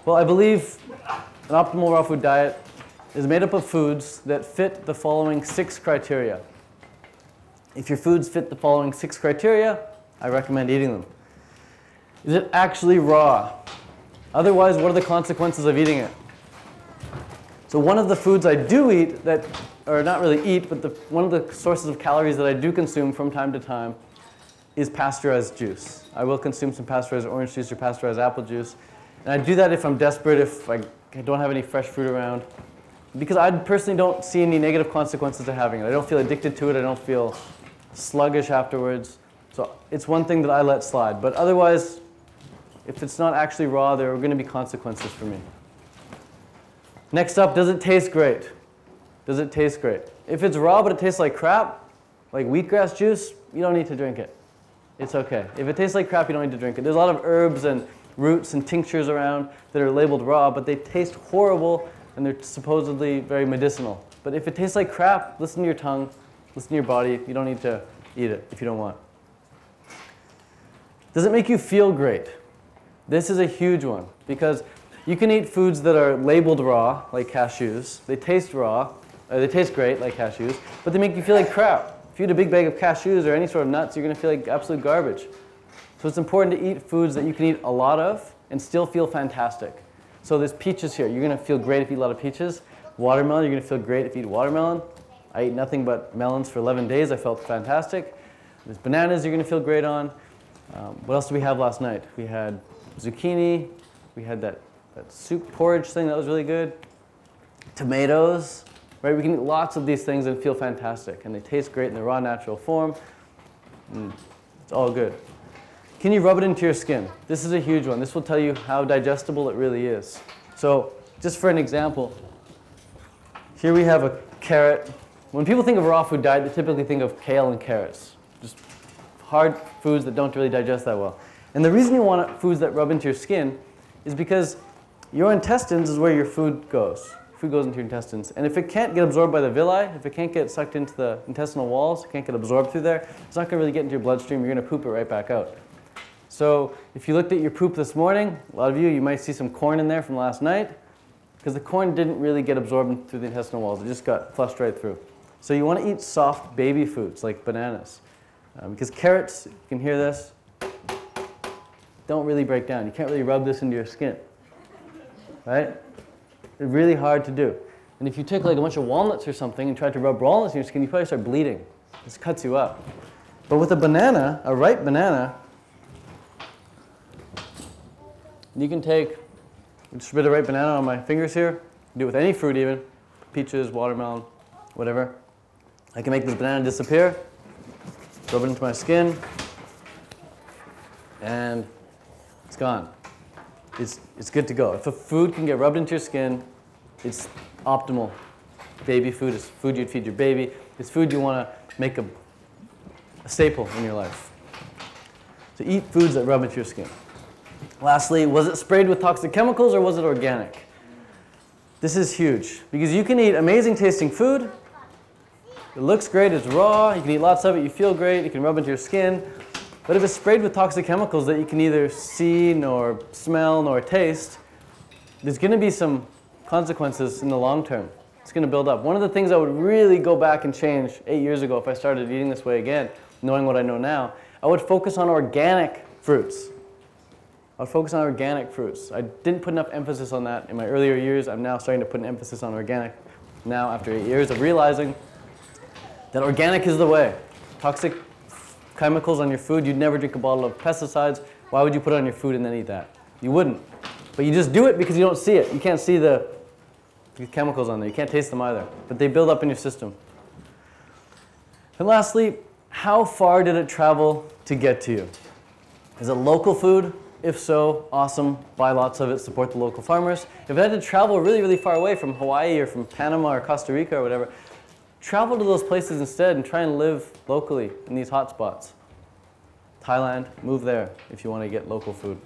Well, I believe an optimal raw food diet is made up of foods that fit the following 6 criteria. If your foods fit the following 6 criteria, I recommend eating them. Is it actually raw? Otherwise, what are the consequences of eating it? So one of the foods I do eat that, or not really eat, but one of the sources of calories that I do consume from time to time is pasteurized juice. I will consume some pasteurized orange juice or pasteurized apple juice. And I do that if I'm desperate, if I don't have any fresh fruit around. Because I personally don't see any negative consequences to having it. I don't feel addicted to it. I don't feel sluggish afterwards. So it's one thing that I let slide. But otherwise, if it's not actually raw, there are going to be consequences for me. Next up, does it taste great? Does it taste great? If it's raw but it tastes like crap, like wheatgrass juice, you don't need to drink it. It's okay. If it tastes like crap, you don't need to drink it. There's a lot of herbs and roots and tinctures around that are labeled raw, but they taste horrible and they're supposedly very medicinal. But if it tastes like crap, listen to your tongue, listen to your body. You don't need to eat it if you don't want. Does it make you feel great? This is a huge one because you can eat foods that are labeled raw, like cashews. They taste raw, they taste great, like cashews, but they make you feel like crap. If you eat a big bag of cashews or any sort of nuts, you're going to feel like absolute garbage. So it's important to eat foods that you can eat a lot of and still feel fantastic. So there's peaches here. You're going to feel great if you eat a lot of peaches. Watermelon, you're going to feel great if you eat watermelon. I ate nothing but melons for 11 days. I felt fantastic. There's bananas you're going to feel great on. What else did we have last night? We had zucchini. We had that soup porridge thing that was really good. Tomatoes. Right? We can eat lots of these things and feel fantastic. And they taste great in the raw, natural form. It's all good. Can you rub it into your skin? This is a huge one. This will tell you how digestible it really is. So just for an example, here we have a carrot. When people think of a raw food diet, they typically think of kale and carrots. Just hard foods that don't really digest that well. And the reason you want foods that rub into your skin is because your intestines is where your food goes. Food goes into your intestines. And if it can't get absorbed by the villi, if it can't get sucked into the intestinal walls, it can't get absorbed through there, it's not going to really get into your bloodstream. You're going to poop it right back out. So if you looked at your poop this morning, a lot of you might see some corn in there from last night because the corn didn't really get absorbed through the intestinal walls. It just got flushed right through. So you want to eat soft baby foods like bananas. Because carrots, you can hear this, don't really break down. You can't really rub this into your skin. Right? It's really hard to do. And if you took like a bunch of walnuts or something and tried to rub walnuts in your skin, you probably start bleeding. This cuts you up. But with a banana, a ripe banana, you can take just a bit of ripe banana on my fingers here. Do it with any fruit even, peaches, watermelon, whatever. I can make this banana disappear, rub it into my skin, and it's gone. It's good to go. If a food can get rubbed into your skin, it's optimal. Baby food is food you'd feed your baby. It's food you want to make a staple in your life. So eat foods that rub into your skin. Lastly, was it sprayed with toxic chemicals or was it organic? This is huge because you can eat amazing tasting food. It looks great, it's raw, you can eat lots of it, you feel great, you can rub into your skin. But if it's sprayed with toxic chemicals that you can neither see, nor smell, nor taste, there's going to be some consequences in the long term. It's going to build up. One of the things I would really go back and change 8 years ago if I started eating this way again, knowing what I know now, I would focus on organic fruits. I would focus on organic fruits. I didn't put enough emphasis on that in my earlier years. I'm now starting to put an emphasis on organic now after 8 years of realizing that organic is the way. Toxic chemicals on your food, you'd never drink a bottle of pesticides. Why would you put it on your food and then eat that? You wouldn't. But you just do it because you don't see it. You can't see the chemicals on there. You can't taste them either. But they build up in your system. And lastly, how far did it travel to get to you? Is it local food? If so, awesome. Buy lots of it. Support the local farmers. If it had to travel really, really far away from Hawaii or from Panama or Costa Rica or whatever, travel to those places instead and try and live locally in these hot spots. Thailand, move there if you want to get local food.